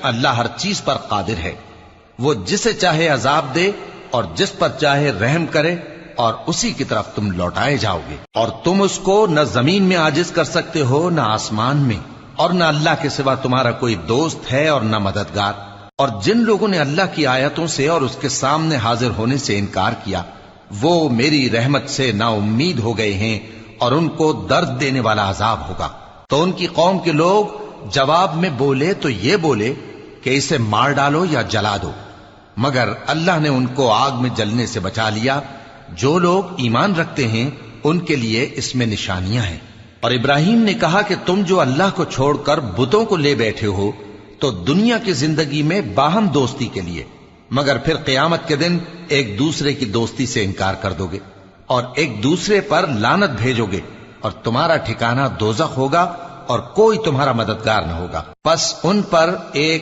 اللہ ہر چیز پر قادر ہے، وہ جسے چاہے عذاب دے اور جس پر چاہے رحم کرے، اور اسی کی طرف تم لوٹائے جاؤ گے۔ اور تم اس کو نہ زمین میں عاجز کر سکتے ہو نہ آسمان میں، اور نہ اللہ کے سوا تمہارا کوئی دوست ہے اور نہ مددگار۔ اور جن لوگوں نے اللہ کی آیتوں سے اور اس کے سامنے حاضر ہونے سے انکار کیا، وہ میری رحمت سے نا امید ہو گئے ہیں، اور ان کو درد دینے والا عذاب ہوگا۔ تو ان کی قوم کے لوگ جواب میں بولے تو یہ بولے کہ اسے مار ڈالو یا جلا دو، مگر اللہ نے ان کو آگ میں جلنے سے بچا لیا۔ جو لوگ ایمان رکھتے ہیں ان کے لیے اس میں نشانیاں ہیں۔ اور ابراہیم نے کہا کہ تم جو اللہ کو چھوڑ کر بتوں کو لے بیٹھے ہو تو دنیا کی زندگی میں باہم دوستی کے لیے، مگر پھر قیامت کے دن ایک دوسرے کی دوستی سے انکار کر دو گے اور ایک دوسرے پر لعنت بھیجو گے، اور تمہارا ٹھکانہ دوزخ ہوگا اور کوئی تمہارا مددگار نہ ہوگا۔ پس ان پر ایک